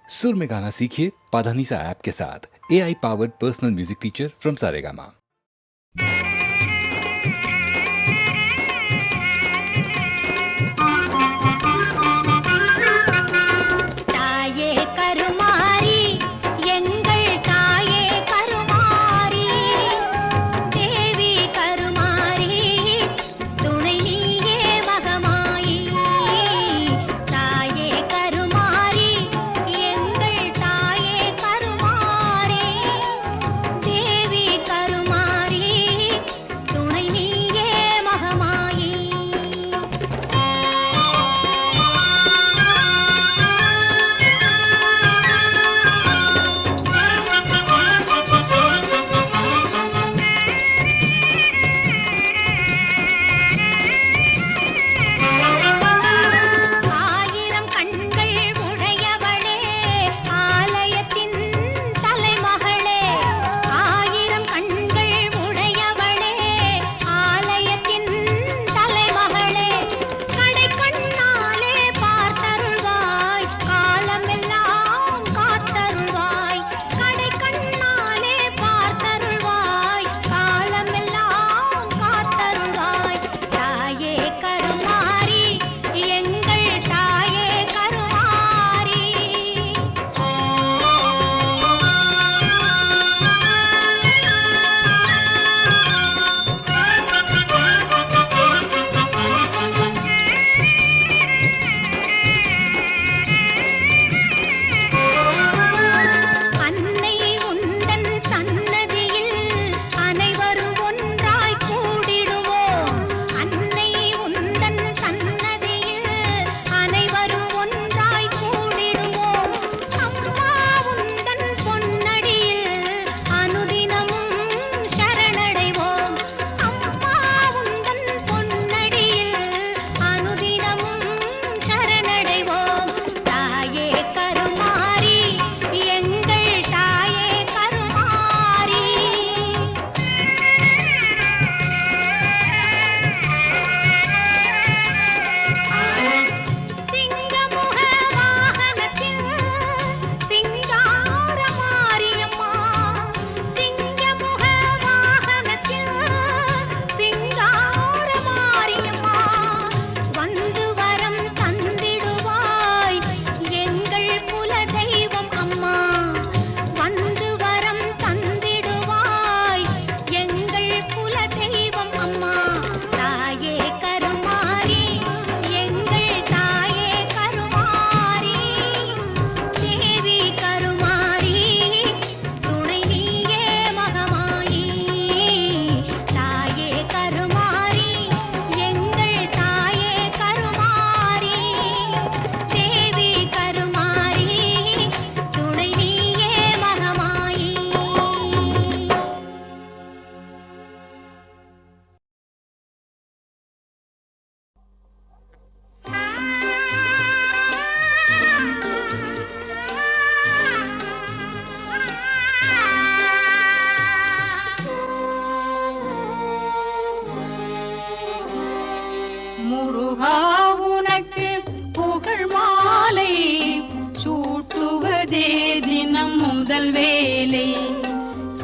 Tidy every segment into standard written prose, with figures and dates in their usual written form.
सुर में गाना सीखिए पाधानीसा ऐप के साथ। AI powered personal music teacher from Saregama.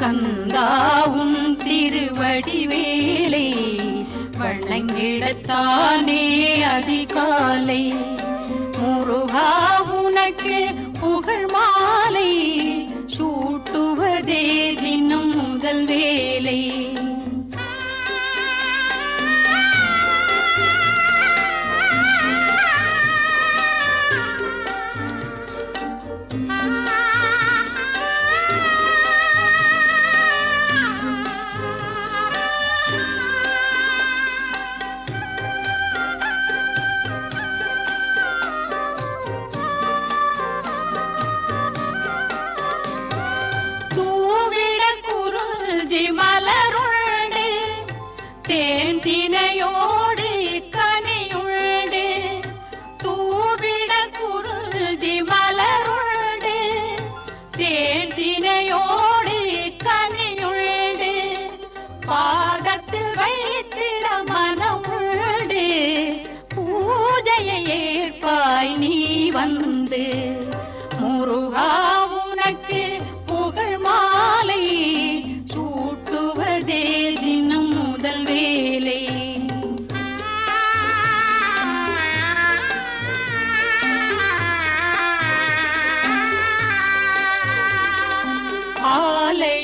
கந்தாவும் திருவடி வேலை வணங்கிடத்தானே அதிகாலை முருகா உனக்கு புகழ் மாலை சூட்டுவதே தினம் முதல் வேலை மலரும்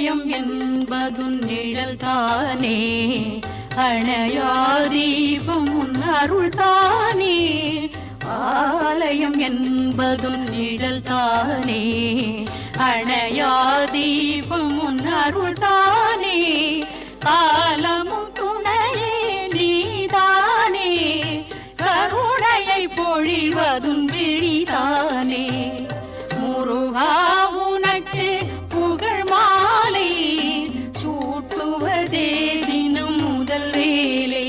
ஆலயம் என்பதும் நிழல் தானே, அணையா தீபம் உன் அருள் தானே. ஆலயம் என்பதும் நிழல் தானே, அணையா தீபம் உன் அருள் தானே. காலமும் துணையே நீதானே, கருணையை பொழிவதும் விழிதானே. முருகா உனக்கு புகழ் மாலை சூட்டுவதே தினம் முதல் வேலை.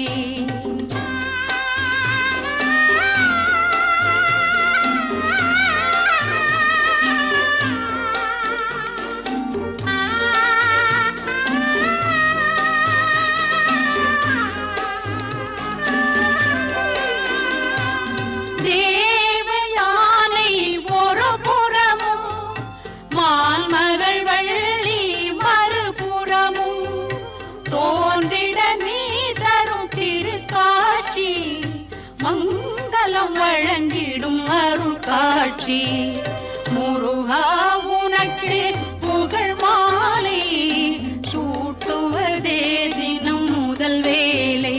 மங்களம் வழங்கிடும் அருள் காட்சி. முருகா உனக்கு புகழ் மாலை சூட்டுவதே தினம் முதல் வேலை.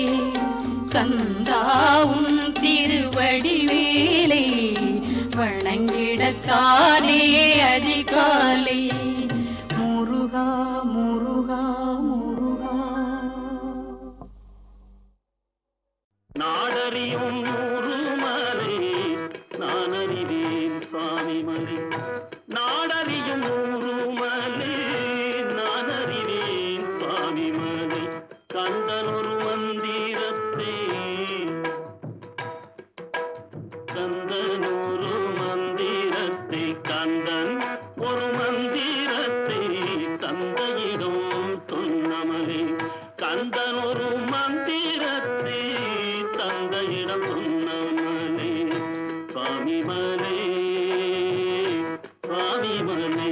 கந்தாவும் திருவடி வேலை வணங்கிடத்தானே அதிகாலை. முருகா முருகா முருகா. நாடறியும் ஊருமலை நான் அறிவேன் சுவாமிமலை. நாடறியும் ஊருமலை நான் அறிவேன் சுவாமிமலை. கந்தன் ஒரு மந்திரத்தை கந்தன் ஒரு மந்திரத்தை கந்தன் ஒரு மந்திரத்தை தந்தையிடம் சொன்னமலை. கந்தன் ஒரு மந்திரத்தை தந்தையிடம் சொன்னமலை. சுவாமிமலை சுவாமிமலை.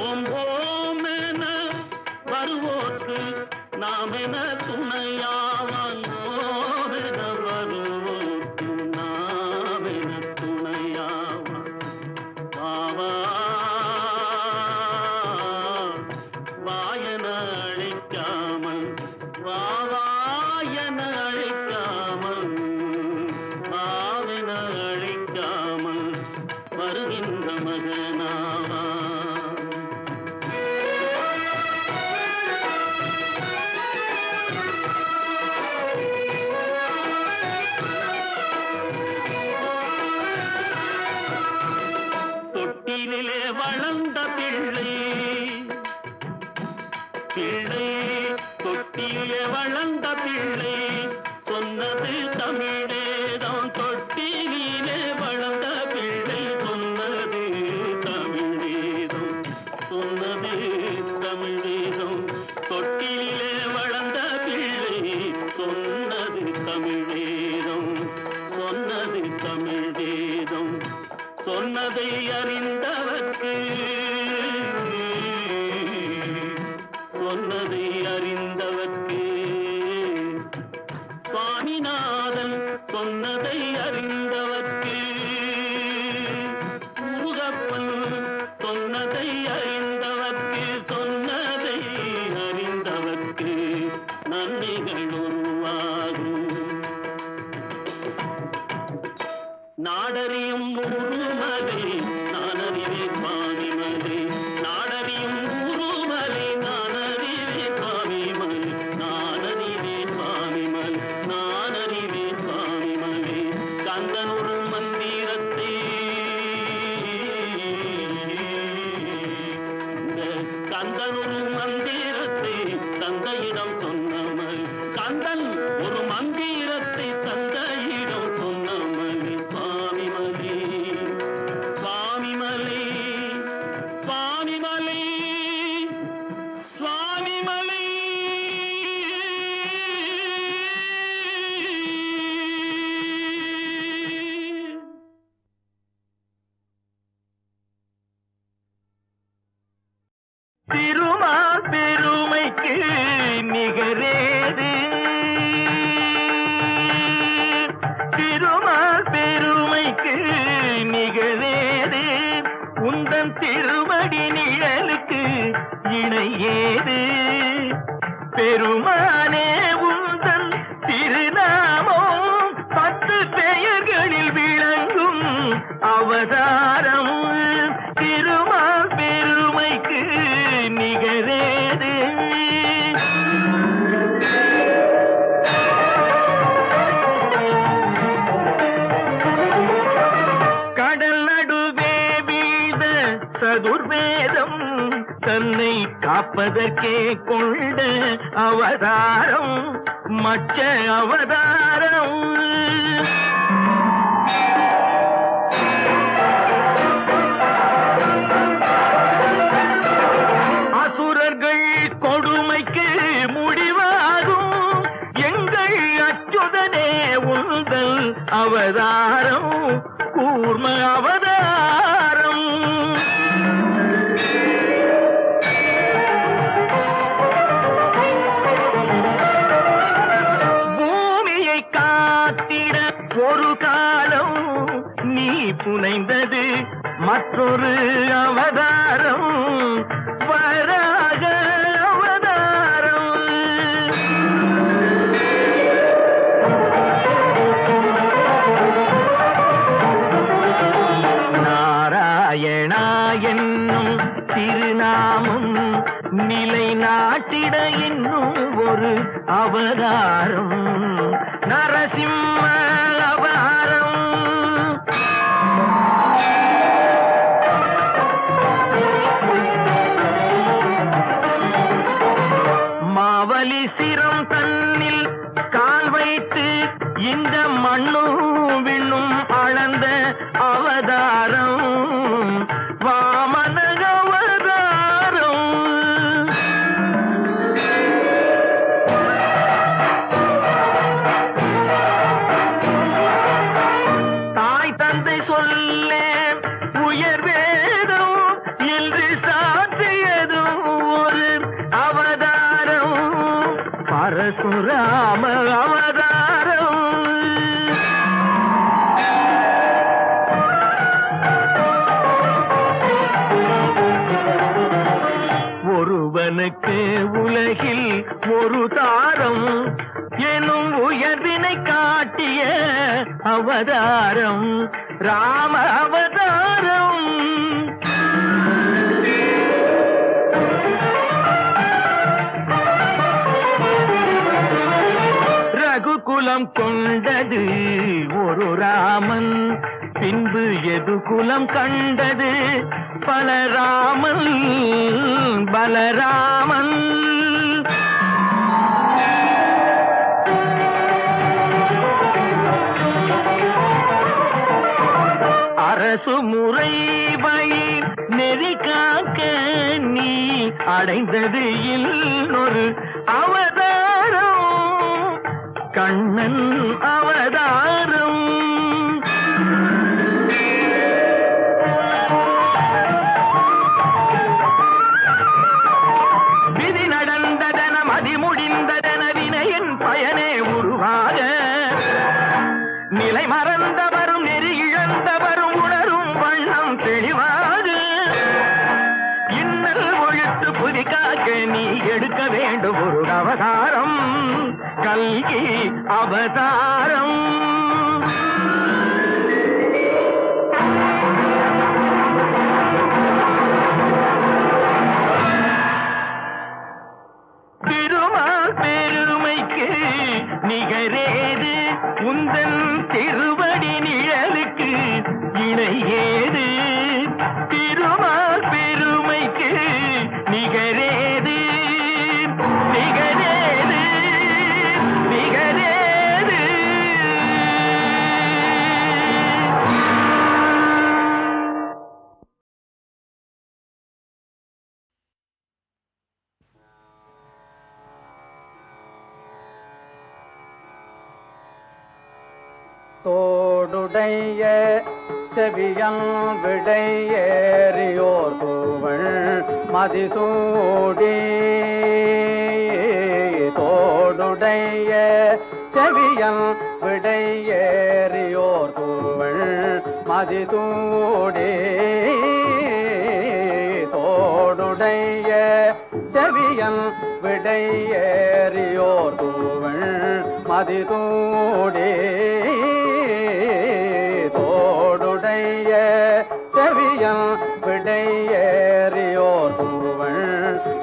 ஓம் ஓம் என வருவோர்க்கு நாம் என துணையாவான். ஓம் என வருவோர்க்கு நாம் என துணையாவான். பாவா வாயன அழைக்காமல் வாவாயன அழைக்காமல் வாவென அழைக்காமல் வருகின்ற மகனாவா. தொட்டிலே வளர்ந்த பிள்ளை பிள்ளை தொட்டிலே வளர்ந்த பிள்ளை சொன்னது தமிழேதான். தொட்டிலே வளர்ந்த பிள்ளை சொன்னது தமிழேதான். சொன்னது தமிழேதான். தொட்டிலே வளர்ந்த பிள்ளை சொன்னது தமிழேதான். சொன்னது தமிழேதான். சொன்னதை அறிந்தவர்க்கு சொன்னதை அறிந்தவர்க்கு சுவாமிநாதன் சொன்னதை அறிந்தவர்க்கு முருகப்பன் சொன்னதை அறிந்தவர்க்கு சொன்னதை அறிந்தவர்க்கு நன்மைகள் உருவாகும். நாடறியும் ஊருமலை நான் அறிவேன் சுவாமிமலை. நாடறியும் ஊருமலை நான் அறிவேன் சுவாமிமலை. நான் அறிவேன் சுவாமிமலை. நான் அறிவேன் சுவாமிமலை. கந்தன் ஒரு மந்திரத்தை கந்தன் ஒரு மந்திரத்தை தந்தையிடம் சொன்னமலை. கந்தன் ஒரு மந்திரத்தை தந்தையிடம் சொன்னமலை. சுவாமிமலை சுவாமிமலை சுவாமிமலை சுவாமிமலை. அவதாரம் திருமால் பெருமைக்கு நிகரேது. கடல் நடுவே வீழ்ந்த சதுர்வேதம் தன்னை காப்பதற்கே கொண்ட அவதாரம் மச்ச அவதாரம். அசுரர்கள் கொடுமைக்கு முடிவாகும் எங்கள் அச்சுதனே உந்தல் அவதாரம் கூர்ம அவதாரம். பூமியை காத்திட ஒரு காலம் நீ புனைந்தது மற்றொரு அவதாரம் வராக அவதாரம். நாராயணா என்னும் திருநாமம் நிலை நாட்டிட இன்னும் ஒரு அவதாரம் நரசிம்ம அவதாரம். மாவலி சிரம் தன்னில் கால் வைத்து இந்த மண்ணும் விண்ணும் அளந்த அவதாரம் வாமன அவதாரம். தாய் தந்தை சொல்ல உயர் வேதம் என்று சாற்றியதும் ஒரு அவதாரம் பரசுராம அவதாரம். ஒருவனுக்கு உலகில் ஒரு தாரம் எனும் உயர்வினை காட்டிய அவதாரம் ராம அவதாரம். ரகுகுலம் கொண்டது ஒரு ராமன் பின்பு எது குலம் கண்டது பல ராமன் பலராமன். அரசு முறை வழி நெறி காக்க நீ அடைந்தது இன்னொரு அவதாரம் கண்ணன் அவதாரம். விதி நடந்ததன மதி முடிந்ததன வினையின் பயனே உருவாக நிலை மறந்தவரும் நெறி இழந்தவரும் உணரும் வண்ணம் தெளிவாக இன்னல் ஒழித்து புதிக்காக்க நீ எடுக்க வேண்டும் ஒரு அவதாரம் கல்கி அவதாரம். திருமால் பெருமைக்கு நிகரேது உந்தன் திருவடி நிழலுக்கு இணையேது. திருமால் பெருமைக்கு நிகரேது நிகரேது நிகரேது. தோடுடைய செவியன் விடையேறியோர் தூவள் மதிசூடி. தோடுடைய செவியன் விடையேறியோர் தூவள் மதிசூடி. தோடுடைய செவியன் விடையேறியோர் தூவள் மதிசூடி. தோடுடைய செவியன் விடையேறியோர் தூவள்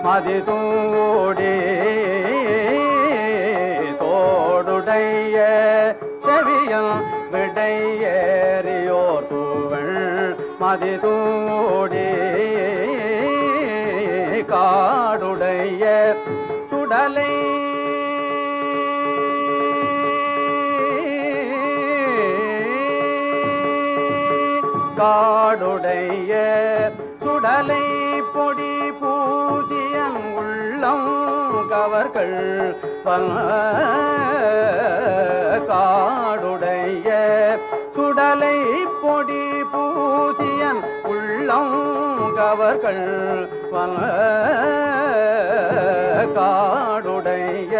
மதிதூடி தோடுடைய செவியன் விடையேறியோர் தூவள் மதிதூடி காடுடைய சுடலை காடுடைய சுடலை பொடி பூஜியன் உள்ளம் கவர்கள் காடுடைய சுடலை பொடி பூஜியன் உள்ளம் கவர்கள் காடுடைய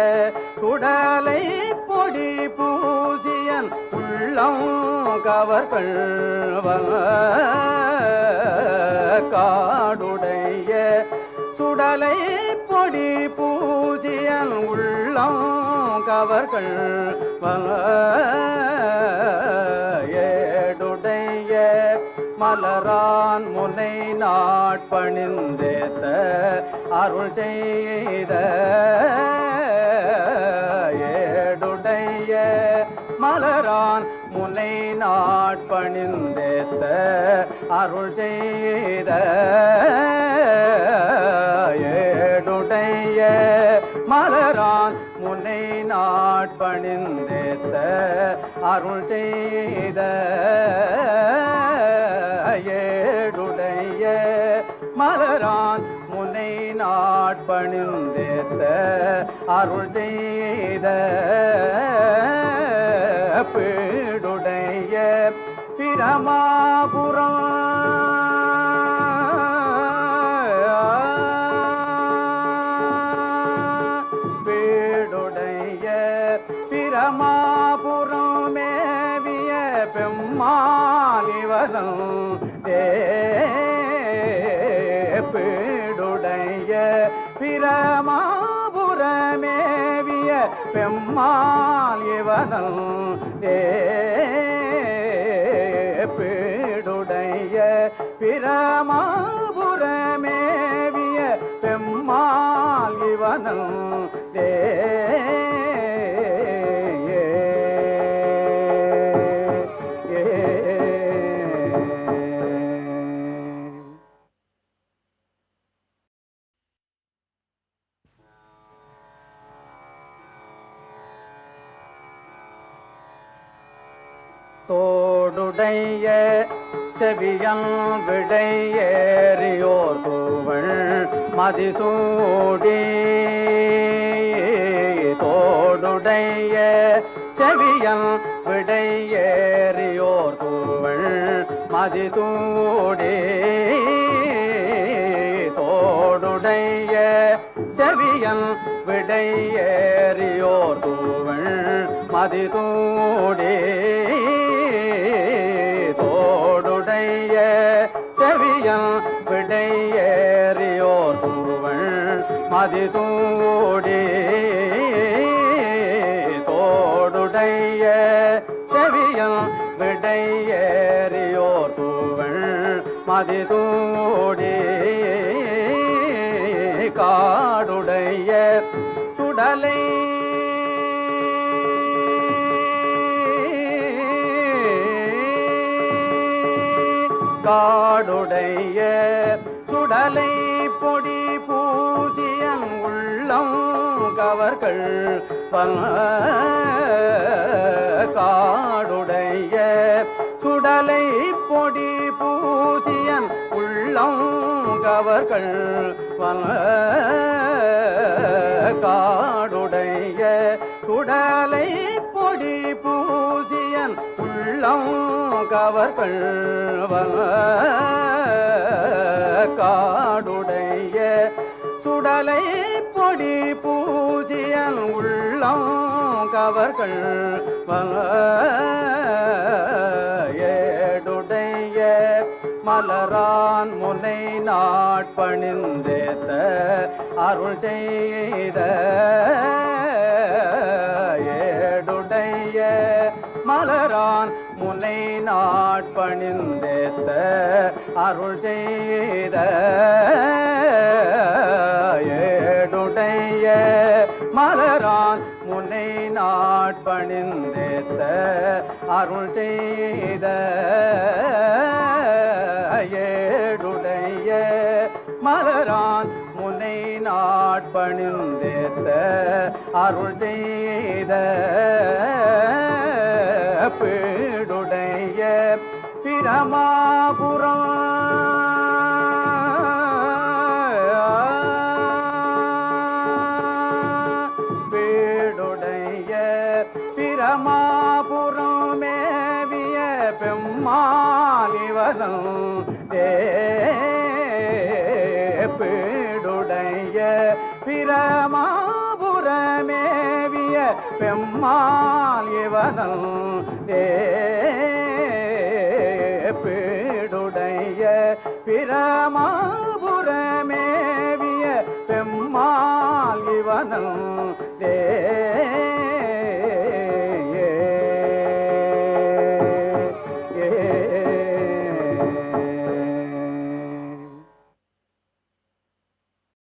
சுடலை பொடி பூஜியன் உள்ளம் கவர்கள் காடுடைய சுடலை பொடி பூஜியன் உள்ளம் கவர்கள் ஏடுடைய மலரான் முனை நாட்பணிந்தேத்த அருள் செய்த ஏடுடைய மலரான் முனை நாட்பணிந்தேத்த அருள் செய்த ஏடுடைய மலரான் முனை நாட்பணிந்தேத்த அருள் செய்த ஏடுடைய மலரான் முனை நாட்பணிந்தேத்த அருள் செய்த பீடுடைய பிரமாபுரம் பீடுடைய பிரமாபுரம் மேவிய பெம்மாலிவனம் பீடுடைய பிரமாபுரமேவிய பெம்மால் இவனம் பீடுடைய பிரமாபுரமேவிய பெம்மால் இவனம் தோடுடைய செவியன் விடையேறியோர் தூவள் மதிசூடி தோடுடைய செவியன் விடையேறியோர் தூவள் மதிசூடி தோடுடைய செவியன் விடையேறியோர் தூவள் மதிசூடி தோடுடைய செவியன் விடையேறியோர் தூவள் மதிசூடி தோடுடைய செவியன் விடையேறியோர் தூவள் மதிசூடி காடுடைய சுடலை காடுடைய சுடலை பொடி பூஜியன் உள்ளம் கவர்கள் காடுடைய சுடலை பொடி பூஜியன் உள்ளம் கவர்கள் காடுடைய சுடலை பொடி பூஜியன் உள்ளம் கவர்கள் காடுடைய சுடலை பொடி பூஜியன் உள்ளம் கவர்கள் ஏடுடைய மலரான் முனை நாட்பணிந்தேத்த அருள் செய்த ஏடுடைய மலரான் முனை நாட்பணிந்தேத்த அருள் செய்த ஏடுடைய மலரான் முனை நாட்பணிந்தேத்த அருள் செய்த ஏடுடைய மலரான் முனை நாட்பணிந்தேத்த அருள் செய்த பீடுடைய பிரமாபுரம் பீடுடைய பிரமாபுரம் மேவிய பெம்மாலிவனம் பீடுடைய பிரமாபுரமேவிய பெம்மால் இவனம் பீடுடைய பிரமாபுரமேவிய பெம்மால் இவனம்